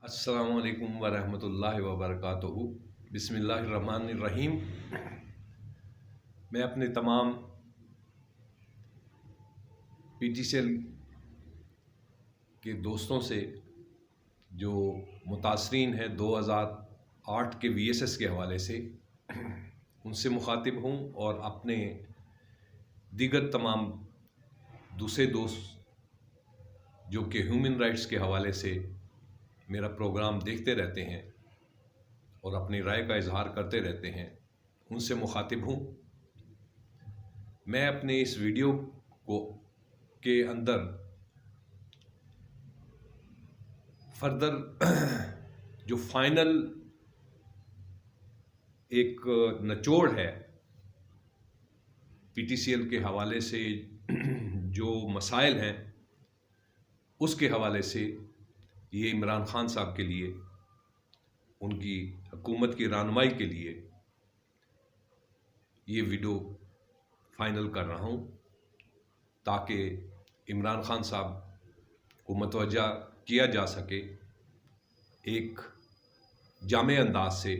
अस्सलामुअलैकुम वरहमतुल्लाहि वबरकातुहू। बिस्मिल्लाहिर्रहमानिर्रहीम। मैं अपने तमाम पीटीसीएल के दोस्तों से जो मुतासरीन हैं 2008 के वीएसएस के हवाले से उनसे मुखातिब हूँ और अपने दीगर तमाम दूसरे दोस्त जो कि ह्यूमन राइट्स के हवाले से मेरा प्रोग्राम देखते रहते हैं और अपनी राय का इजहार करते रहते हैं, उनसे मुखातिब हूँ। मैं अपने इस वीडियो को के अंदर फर्दर जो फाइनल एक निचोड़ है पीटीसीएल के हवाले से, जो मसाइल हैं उसके हवाले से ये इमरान खान साहब के लिए, उनकी हुकूमत की रहनुमाई के लिए ये वीडियो फाइनल कर रहा हूँ ताकि इमरान खान साहब को मतवज्जा किया जा सके एक जामे अंदाज से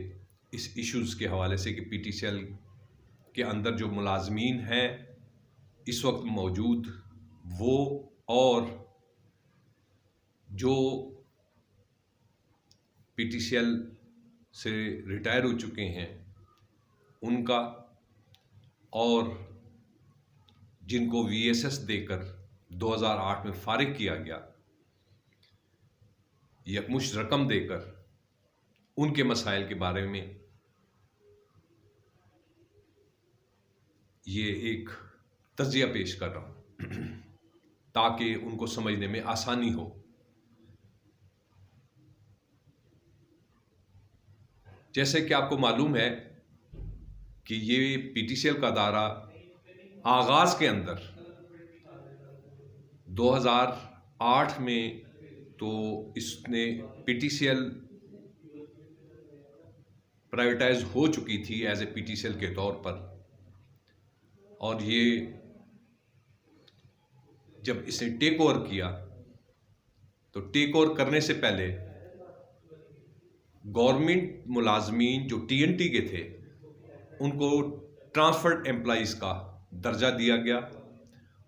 इस इश्यूज़ के हवाले से कि पीटीसीएल के अंदर जो मुलाजमीन हैं इस वक्त मौजूद वो, और जो पीटीसीएल से रिटायर हो चुके हैं उनका, और जिनको वीएसएस देकर 2008 में फारिग किया गया, यकमुश्त रकम देकर, उनके मसाइल के बारे में ये एक तज़किया पेश कर रहा हूँ ताकि उनको समझने में आसानी हो। जैसे कि आपको मालूम है कि ये पीटीसीएल का दायरा आगाज़ के अंदर 2008 में तो इसने पीटीसीएल प्राइवेटाइज हो चुकी थी एज ए पीटीसीएल के तौर पर, और ये जब इसने टेक ओवर किया तो टेक ओवर करने से पहले गवर्नमेंट मुलाजमीन जो टीएनटी के थे उनको ट्रांसफर्ड एम्प्लॉइज़ का दर्जा दिया गया,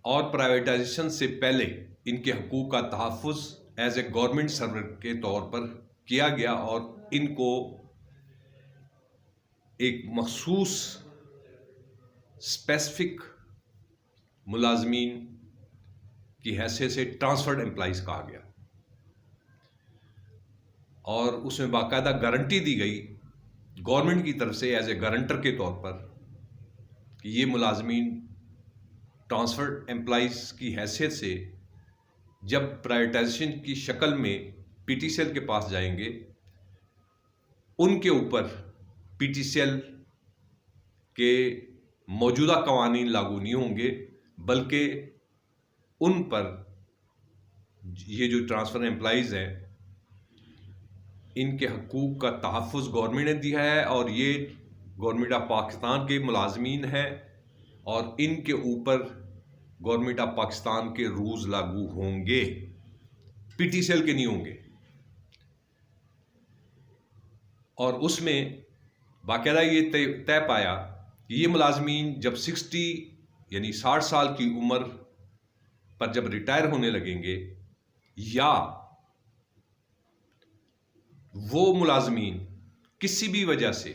और प्राइवेटाइजेशन से पहले इनके हकूक़ का तहफ़्फ़ुज़ एज ए गवर्नमेंट सर्वर के तौर पर किया गया, और इनको एक मखसूस स्पेसिफिक मुलाजमीन की हैसियत से ट्रांसफर्ड एम्प्लॉइज़ कहा गया, और उसमें बाकायदा गारंटी दी गई गवर्नमेंट की तरफ से एज ए गारंटर के तौर पर कि ये मुलाजमीन ट्रांसफर्ड एम्प्लॉइज़ की हैसियत से जब प्राइवेटाइजेशन की शक्ल में पीटीसीएल के पास जाएंगे उनके ऊपर पीटीसीएल के मौजूदा कवानीन लागू नहीं होंगे, बल्कि उन पर ये जो ट्रांसफ़र एम्प्लॉइज़ हैं इनके हकूक़ का तहफ़्फ़ुज़ गवर्नमेंट ने दिया है, और ये गवर्नमेंट ऑफ पाकिस्तान के मुलाजमीन हैं और इनके ऊपर गवर्नमेंट ऑफ पाकिस्तान के रूल्स लागू होंगे, पीटीसीएल के नहीं होंगे। और उसमें बाकायदा ये तय पाया कि ये मुलाजमीन जब 60 यानी 60 साल की उम्र पर जब रिटायर होने लगेंगे, या वो मुलाजमीन किसी भी वजह से,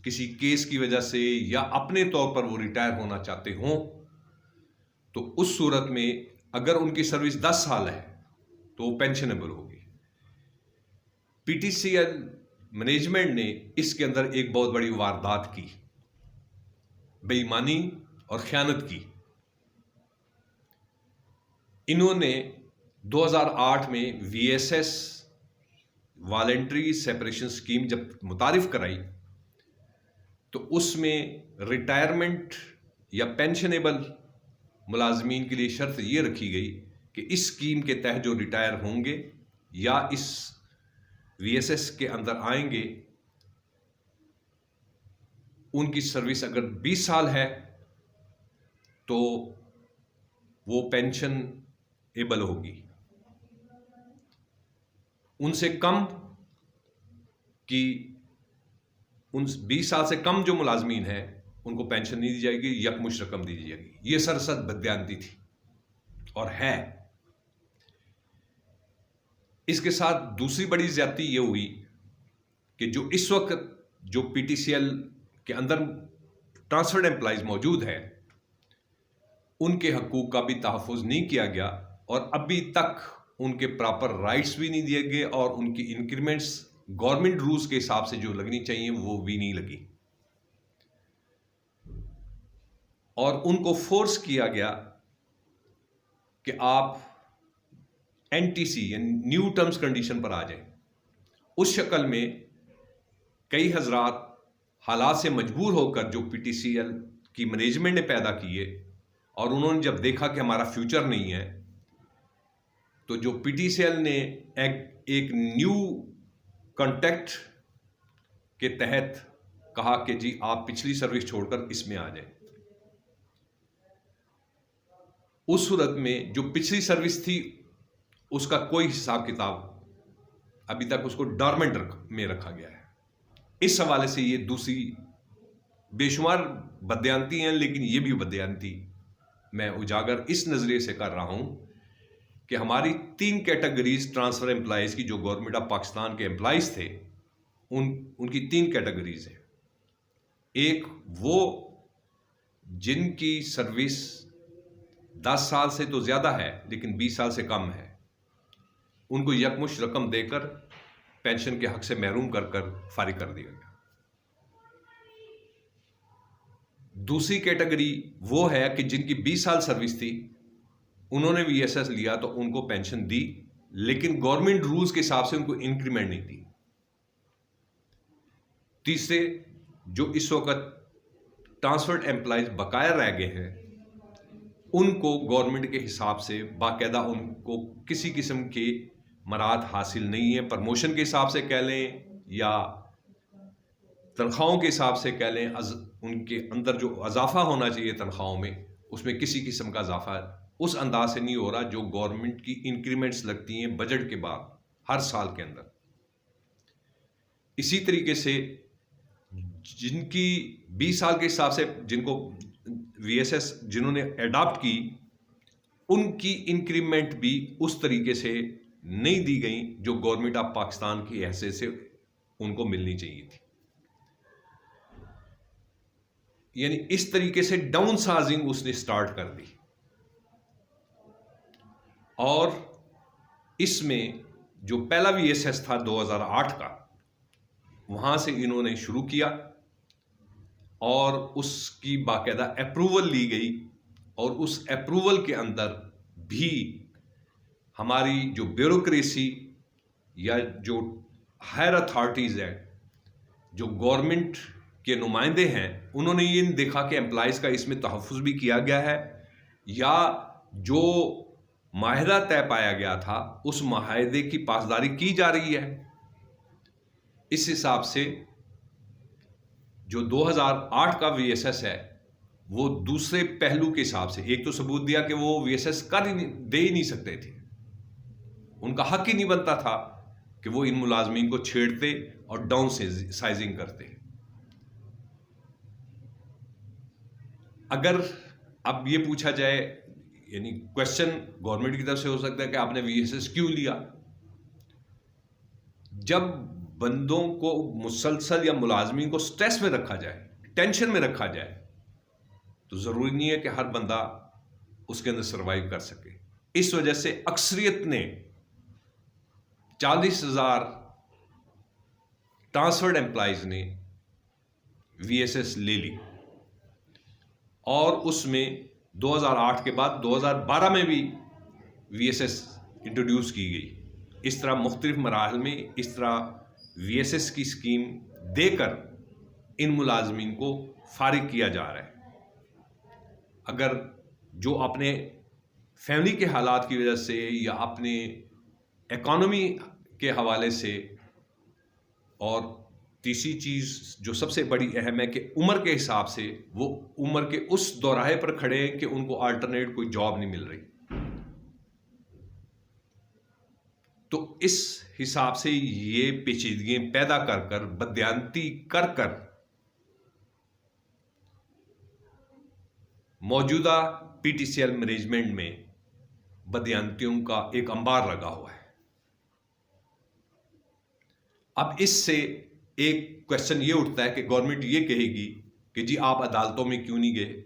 किसी केस की वजह से या अपने तौर पर वो रिटायर होना चाहते हों, तो उस सूरत में अगर उनकी सर्विस 10 साल है तो वो पेंशनेबल होगी। पीटीसीएल मैनेजमेंट ने इसके अंदर एक बहुत बड़ी वारदात की, बेईमानी और ख़यानत की। इन्होंने 2008 में वीएसएस वॉलंटरी सेपरेशन स्कीम जब मुतारिफ कराई तो उसमें रिटायरमेंट या पेंशनेबल मुलाजमीन के लिए शर्त ये रखी गई कि इस स्कीम के तहत जो रिटायर होंगे या इस वीएसएस के अंदर आएंगे, उनकी सर्विस अगर 20 साल है तो वो पेंशन एबल होगी। उनसे कम की उन 20 साल से कम जो मुलाजमीन हैं उनको पेंशन नहीं दी जाएगी, यकमुश्त रकम दी जाएगी। ये सरसद बदयांती थी और है। इसके साथ दूसरी बड़ी ज्यादती ये हुई कि जो इस वक्त जो पीटीसीएल के अंदर ट्रांसफर्ड एम्प्लॉइज मौजूद हैं उनके हकूक का भी तहफ़्फ़ुज़ नहीं किया गया और अभी तक उनके प्रॉपर राइट्स भी नहीं दिए गए और उनकी इंक्रीमेंट्स गवर्नमेंट रूल्स के हिसाब से जो लगनी चाहिए वो भी नहीं लगी। और उनको फोर्स किया गया कि आप एनटीसी यानी न्यू टर्म्स कंडीशन पर आ जाएं। उस शक्ल में कई हजरात हालात से मजबूर होकर जो पीटीसीएल की मैनेजमेंट ने पैदा किए और उन्होंने जब देखा कि हमारा फ्यूचर नहीं है तो जो पीटीसीएल ने एक न्यू कॉन्ट्रैक्ट के तहत कहा कि जी आप पिछली सर्विस छोड़कर इसमें आ जाएं। उस सूरत में जो पिछली सर्विस थी उसका कोई हिसाब किताब अभी तक उसको डॉर्मेंट में रखा गया है। इस हवाले से ये दूसरी बेशुमार बदयांती हैं, लेकिन ये भी बदयांती मैं उजागर इस नज़रिए से कर रहा हूं कि हमारी 3 कैटेगरीज ट्रांसफर एम्प्लॉयज़ की जो गवर्नमेंट ऑफ पाकिस्तान के एम्प्लॉयज़ थे उनकी 3 कैटेगरीज हैं। एक वो जिनकी सर्विस 10 साल से तो ज़्यादा है लेकिन 20 साल से कम है, उनको यकमुश्त रकम देकर पेंशन के हक से महरूम कर फारिग कर दिया गया। दूसरी कैटेगरी वो है कि जिनकी 20 साल सर्विस थी, उन्होंने वीएसएस लिया तो उनको पेंशन दी, लेकिन गवर्नमेंट रूल्स के हिसाब से उनको इंक्रीमेंट नहीं दी। तीसरे जो इस वक्त ट्रांसफर्ड एम्प्लॉयज बकाया रह गए हैं, उनको गवर्नमेंट के हिसाब से बाकायदा उनको किसी किस्म के मराहत हासिल नहीं है। प्रमोशन के हिसाब से कह लें या तनख्वाहों के हिसाब से कह लें, उनके अंदर जो इजाफा होना चाहिए तनख्वाहों में, उसमें किसी किस्म का इजाफा उस अंदाज से नहीं हो रहा जो गवर्नमेंट की इंक्रीमेंट्स लगती हैं बजट के बाद हर साल के अंदर। इसी तरीके से जिनकी 20 साल के हिसाब से जिनको वीएसएस जिन्होंने अडॉप्ट की, उनकी इंक्रीमेंट भी उस तरीके से नहीं दी गई जो गवर्नमेंट ऑफ पाकिस्तान की हैसियत से उनको मिलनी चाहिए थी। यानी इस तरीके से डाउन साइजिंग उसने स्टार्ट कर दी और इसमें जो पहला वीएसएस था 2008 का, वहां से इन्होंने शुरू किया और उसकी बाकायदा अप्रूवल ली गई और उस अप्रूवल के अंदर भी हमारी जो ब्यूरोक्रेसी या जो हायर अथॉरिटीज़ हैं, जो गवर्नमेंट के नुमाइंदे हैं, उन्होंने ये देखा कि एम्प्लॉयज़ का इसमें तहफ़्फ़ुज़ भी किया गया है या जो माहिदा तय पाया गया था उस माहिदे की पासदारी की जा रही है। इस हिसाब से जो 2008 का वीएसएस है वो दूसरे पहलू के हिसाब से एक तो सबूत दिया कि वो वीएसएस दे ही नहीं सकते थे, उनका हक ही नहीं बनता था कि वो इन मुलाजमीन को छेड़ते और डाउन साइजिंग करते। अगर अब ये पूछा जाए, यानी क्वेश्चन गवर्नमेंट की तरफ से हो सकता है कि आपने वीएसएस क्यों लिया। जब बंदों को मुसलसल या मुलाजमीन को स्ट्रेस में रखा जाए, टेंशन में रखा जाए, तो ज़रूरी नहीं है कि हर बंदा उसके अंदर सर्वाइव कर सके। इस वजह से अक्सरियत ने 40,000 ट्रांसफर्ड एम्प्लॉयज ने वीएसएस ले ली और उसमें 2008 के बाद 2012 में भी वीएसएस इंट्रोड्यूस की गई। इस तरह मुख्तलिफ मराहल में इस तरह वीएसएस की स्कीम देकर इन मुलाजमीन को फारिग किया जा रहा है। अगर जो अपने फैमिली के हालात की वजह से या अपने इकॉनमी के हवाले से, और तीसरी चीज़ जो सबसे बड़ी अहम है कि उम्र के हिसाब से वो उम्र के उस दौराहे पर खड़े हैं कि उनको अल्टरनेट कोई जॉब नहीं मिल रही, तो इस हिसाब से ये पेचीदगियां पैदा कर कर, बदयांती कर कर मौजूदा पीटीसीएल मैनेजमेंट में बदयांतियों का एक अंबार लगा हुआ है। अब इससे एक क्वेश्चन ये उठता है कि गवर्नमेंट ये कहेगी कि जी आप अदालतों में क्यों नहीं गए।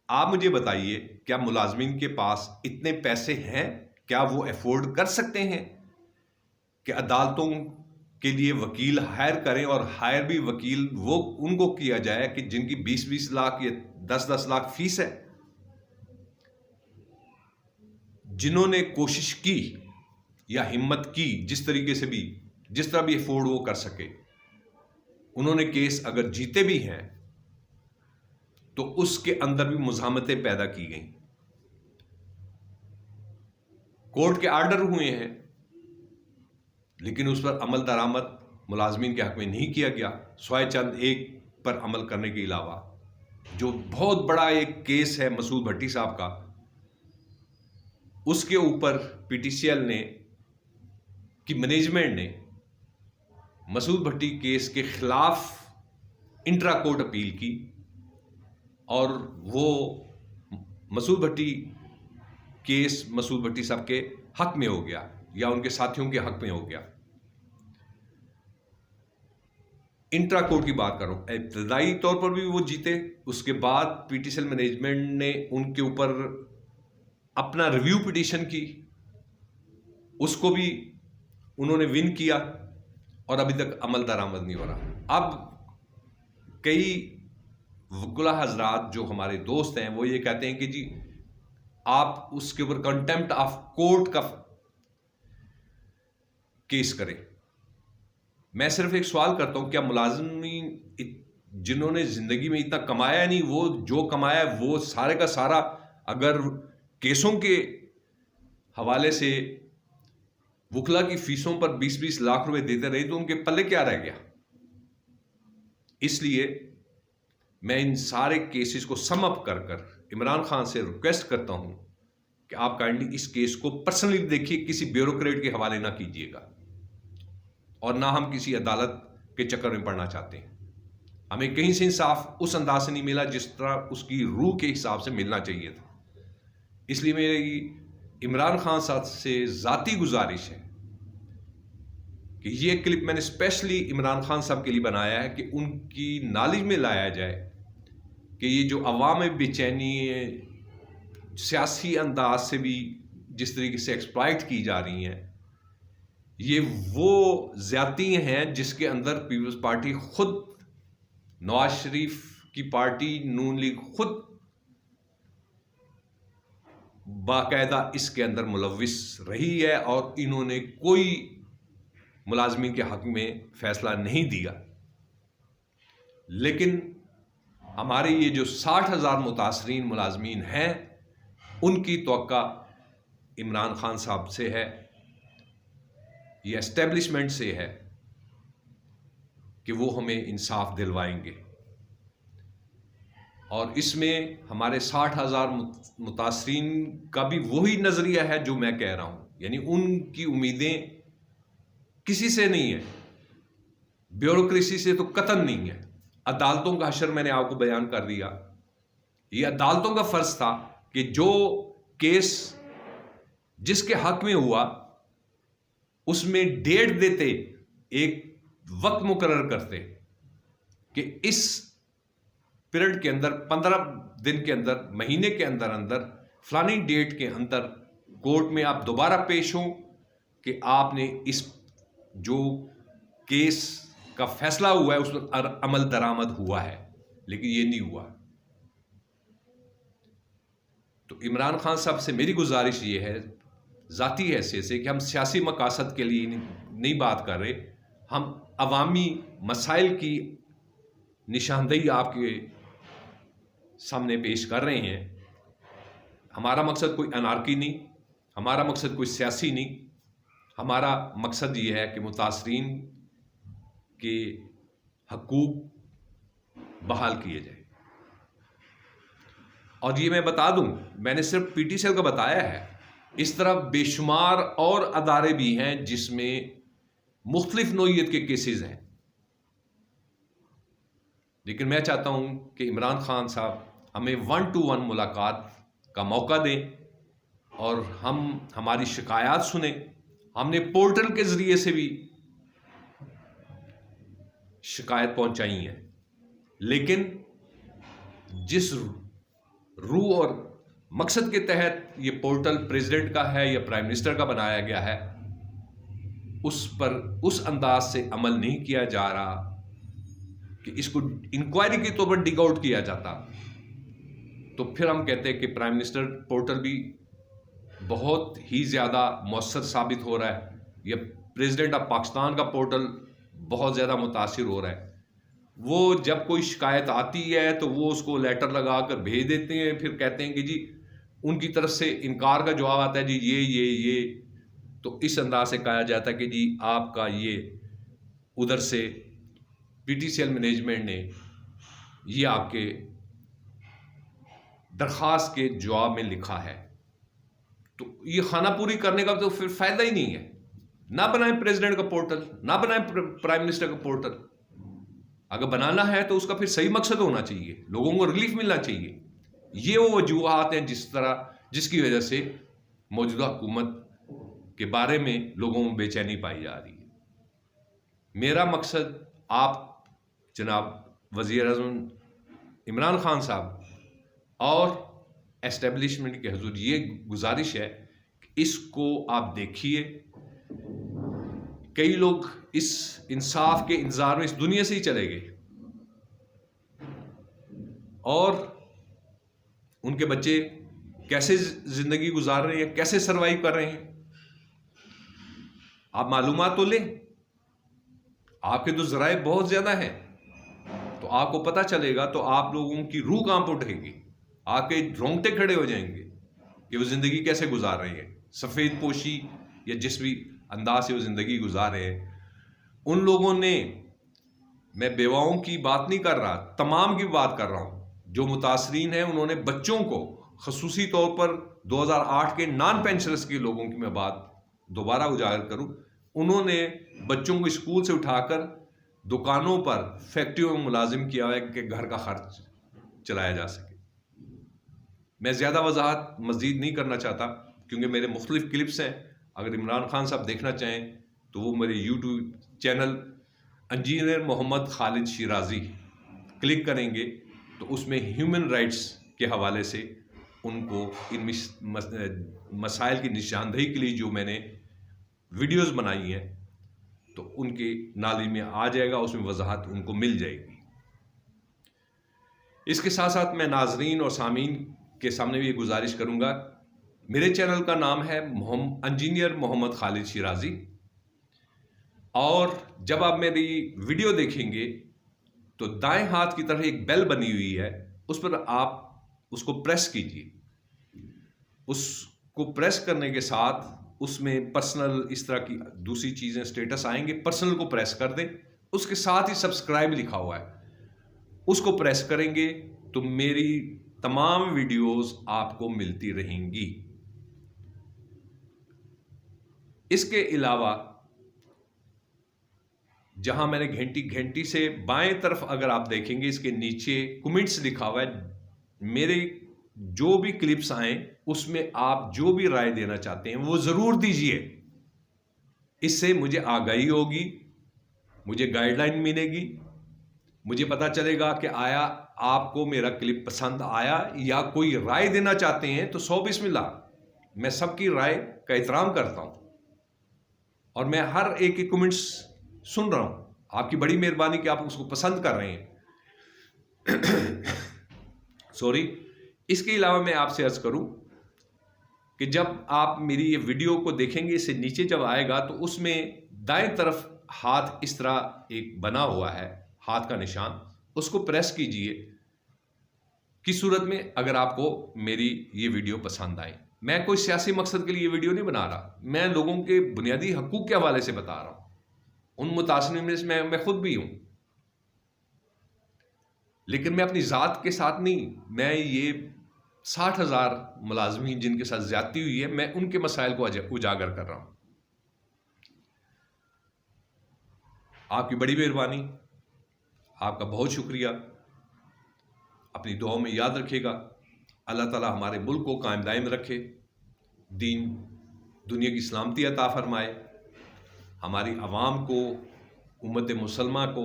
आप मुझे बताइए, क्या मुलाजमीन के पास इतने पैसे हैं, क्या वो अफोर्ड कर सकते हैं कि अदालतों के लिए वकील हायर करें, और हायर भी वकील वो उनको किया जाए कि जिनकी 20-20 लाख या 10-10 लाख फीस है। जिन्होंने कोशिश की या हिम्मत की, जिस तरीके से भी, जिस तरह भी अफोर्ड वो कर सके, उन्होंने केस अगर जीते भी हैं तो उसके अंदर भी मुज़ाहमतें पैदा की गई। कोर्ट के आर्डर हुए हैं लेकिन उस पर अमल दरामद मुलाजमीन के हक में नहीं किया गया, स्वाय चंद एक पर अमल करने के अलावा। जो बहुत बड़ा एक केस है मसूद भट्टी साहब का, उसके ऊपर पीटीसीएल ने की मैनेजमेंट ने मसूद भट्टी केस के खिलाफ इंट्रा कोर्ट अपील की, और वो मसूद भट्टी केस मसूद भट्टी साहब के हक में हो गया या उनके साथियों के हक में हो गया। इंट्रा कोर्ट की बात करो, इब्तदाई तौर पर भी वो जीते, उसके बाद पीटीसीएल मैनेजमेंट ने उनके ऊपर अपना रिव्यू पिटीशन की, उसको भी उन्होंने विन किया, और अभी तक अमल दरामद नहीं हो रहा। अब कई वकील हजरात जो हमारे दोस्त हैं वो ये कहते हैं कि जी आप उसके ऊपर कंटेम्प्ट ऑफ कोर्ट का केस करें। मैं सिर्फ एक सवाल करता हूं, क्या मुलाजिमीन जिन्होंने जिंदगी में इतना कमाया नहीं, वो जो कमाया वो सारे का सारा अगर केसों के हवाले से वकला की फीसों पर 20-20 लाख रुपए देते रहे तो उनके पल्ले क्या रह गया। इसलिए मैं इन सारे केसेस को सम अप कर कर इमरान खान से रिक्वेस्ट करता हूं कि आप काइंडली इस केस को पर्सनली देखिए, किसी ब्यूरोक्रेट के हवाले ना कीजिएगा, और ना हम किसी अदालत के चक्कर में पड़ना चाहते हैं। हमें कहीं से इंसाफ उस अंदाज से नहीं मिला जिस तरह उसकी रूह के हिसाब से मिलना चाहिए था। इसलिए मेरी इमरान खान साहब से ज़ाती गुजारिश है कि ये क्लिप मैंने स्पेशली इमरान खान साहब के लिए बनाया है कि उनकी नॉलेज में लाया जाए कि ये जो अवाम में बेचैनी सियासी अंदाज से भी जिस तरीके से एक्सप्लॉइट की जा रही हैं, ये वो ज़्यादती हैं जिसके अंदर पीपल्स पार्टी खुद, नवाज शरीफ की पार्टी नून लीग खुद बाकायदा इसके अंदर मुलविस रही है, और इन्होंने कोई मुलाजमीन के हक में फैसला नहीं दिया। लेकिन हमारे ये जो 60,000 मुतासरीन मुलाजमीन हैं, उनकी तवक्का इमरान खान साहब से है, ये एस्टेब्लिशमेंट से है कि वो हमें इंसाफ दिलवाएंगे। और इसमें हमारे 60,000 मुतासरीन का भी वही नज़रिया है जो मैं कह रहा हूँ, यानी उनकी उम्मीदें किसी से नहीं है, ब्यूरोक्रेसी से तो कतई नहीं है। अदालतों का हशर मैंने आपको बयान कर दिया। ये अदालतों का फर्ज था कि जो केस जिसके हक में हुआ उसमें डेट देते, एक वक्त मुकर्रर करते कि इस पीरियड के अंदर, 15 दिन के अंदर, महीने के अंदर अंदर, फलानी डेट के अंदर कोर्ट में आप दोबारा पेश हों कि आपने इस जो केस का फैसला हुआ है उस पर अमल दरामद हुआ है। लेकिन ये नहीं हुआ। तो इमरान खान साहब से मेरी गुजारिश ये है ज़ाती हैसियत से कि हम सियासी मकासद के लिए नहीं बात कर रहे, हम अवामी मसाइल की निशानदेही आपके सामने पेश कर रहे हैं। हमारा मकसद कोई अनारकी नहीं, हमारा मकसद कोई सियासी नहीं, हमारा मकसद ये है कि मुतासरीन के हकूक़ बहाल किए जाए। और ये मैं बता दूं, मैंने सिर्फ पीटीसीएल का बताया है, इस तरह बेशुमार और अदारे भी हैं जिसमें मुख्तलिफ नौइयत के केसेस हैं। लेकिन मैं चाहता हूं कि इमरान खान साहब हमें 1-to-1 मुलाकात का मौका दें और हम हमारी शिकायत सुने। हमने पोर्टल के ज़रिए से भी शिकायत पहुंचाई है, लेकिन जिस रूह और मकसद के तहत ये पोर्टल प्रेसिडेंट का है या प्राइम मिनिस्टर का बनाया गया है, उस पर उस अंदाज से अमल नहीं किया जा रहा कि इसको इंक्वायरी के तौर पर डिग आउट किया जाता, तो फिर हम कहते हैं कि प्राइम मिनिस्टर पोर्टल भी बहुत ही ज़्यादा मौसर साबित हो रहा है, या प्रेसिडेंट ऑफ पाकिस्तान का पोर्टल बहुत ज़्यादा मुतासिर हो रहा है। वो जब कोई शिकायत आती है तो वो उसको लेटर लगा कर भेज देते हैं, फिर कहते हैं कि जी उनकी तरफ से इनकार का जवाब आता है, जी ये तो इस अंदाज से कहा जाता है कि जी आपका ये उधर से पीटीसीएल मैनेजमेंट ने ये आपके दरख्वास्त के जवाब में लिखा है। तो ये खाना पूरी करने का तो फिर फायदा ही नहीं है। ना बनाए प्रेसिडेंट का पोर्टल, ना बनाए प्राइम मिनिस्टर का पोर्टल। अगर बनाना है तो उसका फिर सही मकसद होना चाहिए, लोगों को रिलीफ मिलना चाहिए। ये वो वजूहात हैं जिसकी वजह से मौजूदा हुकूमत के बारे में लोगों में बेचैनी पाई जा रही है। मेरा मकसद आप जनाब वज़ीर आज़म इमरान खान साहब और एस्टेब्लिशमेंट के हुजूर ये गुजारिश है कि इसको आप देखिए। कई लोग इस इंसाफ के इंतजार में इस दुनिया से ही चले गए और उनके बच्चे कैसे जिंदगी गुजार रहे हैं, कैसे सरवाइव कर रहे हैं। आप मालूमात तो लें, आपके तो ज़राए बहुत ज़्यादा हैं, तो आपको पता चलेगा, तो आप लोगों की रूह कांप उठेगी, आपके रोंगटे खड़े हो जाएंगे कि वो ज़िंदगी कैसे गुजार रहे हैं, सफ़ेद पोशी या जिस भी अंदाज से वो ज़िंदगी गुजार रहे हैं। उन लोगों ने, मैं बेवाओं की बात नहीं कर रहा, तमाम की बात कर रहा हूँ, जो मुतासरीन हैं उन्होंने बच्चों को ख़ुसूसी तौर पर 2008 के नॉन पेंशनर्स के लोगों की मैं बात दोबारा उजागर करूँ, उन्होंने बच्चों को स्कूल से उठाकर दुकानों पर, फैक्ट्रियों में मुलाजिम किया है कि घर का खर्च चलाया जा सके। मैं ज़्यादा वजाहत मज़ीद नहीं करना चाहता क्योंकि मेरे मुख्तलिफ क्लिप्स हैं। अगर इमरान खान साहब देखना चाहें तो वो मेरे YouTube channel engineer Mohammad Khalid Shirazi click करेंगे तो उसमें ह्यूमन राइट्स के हवाले से उनको इन मसाइल की निशानदेही के लिए जो मैंने वीडियोस बनाई हैं तो उनके नाली में आ जाएगा, उसमें वजाहत उनको मिल जाएगी। इसके साथ साथ मैं नाजरीन और सामीन के सामने भी ये गुजारिश करूंगा, मेरे चैनल का नाम है इंजीनियर मोहम्मद खालिद शिराजी, और जब आप मेरी वीडियो देखेंगे तो दाएं हाथ की तरफ एक बेल बनी हुई है, उस पर आप उसको प्रेस कीजिए। उसको प्रेस करने के साथ उसमें पर्सनल इस तरह की दूसरी चीज़ें स्टेटस आएंगे, पर्सनल को प्रेस कर दें। उसके साथ ही सब्सक्राइब लिखा हुआ है, उसको प्रेस करेंगे तो मेरी तमाम वीडियोस आपको मिलती रहेंगी। इसके अलावा जहां मैंने घंटी से बाएं तरफ अगर आप देखेंगे, इसके नीचे कमेंट्स लिखा हुआ है। मेरे जो भी क्लिप्स आए उसमें आप जो भी राय देना चाहते हैं वो जरूर दीजिए। इससे मुझे आगाही होगी, मुझे गाइडलाइन मिलेगी, मुझे पता चलेगा कि आया आपको मेरा क्लिप पसंद आया, या कोई राय देना चाहते हैं तो 100 बिस्मिल्लाह, मैं सबकी राय का एहतराम करता हूं और मैं हर एक के कमेंट्स सुन रहा हूं। आपकी बड़ी मेहरबानी कि आप उसको पसंद कर रहे हैं। सॉरी। इसके अलावा मैं आपसे अर्ज करूं कि जब आप मेरी ये वीडियो को देखेंगे, इससे नीचे जब आएगा तो उसमें दाएं तरफ हाथ इस तरह एक बना हुआ है, हाथ का निशान, उसको प्रेस कीजिए की सूरत में अगर आपको मेरी ये वीडियो पसंद आए। मैं कोई सियासी मकसद के लिए ये वीडियो नहीं बना रहा, मैं लोगों के बुनियादी हकूक के हवाले से बता रहा हूं। उन मुतासिरीन में से मैं खुद भी हूं, लेकिन मैं अपनी ज़ात के साथ नहीं, मैं ये 60,000 मुलाजमीन जिनके साथ ज्यादती हुई है, मैं उनके मसाइल को उजागर कर रहा हूं। आपकी बड़ी मेहरबानी, आपका बहुत शुक्रिया। अपनी दुआओं में याद रखिएगा। अल्लाह ताला हमारे मुल्क को कायम दायम रखे, दीन दुनिया की सलामती अता फरमाए, हमारी आवाम को, उम्मत मुसलमान को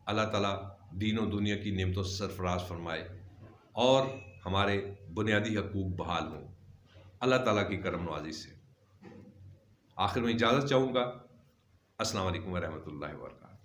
अल्लाह ताला दीन और दुनिया की नेमतों से सरफराज फरमाए और हमारे बुनियादी हकूक़ बहाल हों अल्लाह ताला की करम नवाजी से। आखिर में इजाज़त चाहूँगा। अस्सलाम वालेकुम व रहमतुल्लाहि व बरकातहू।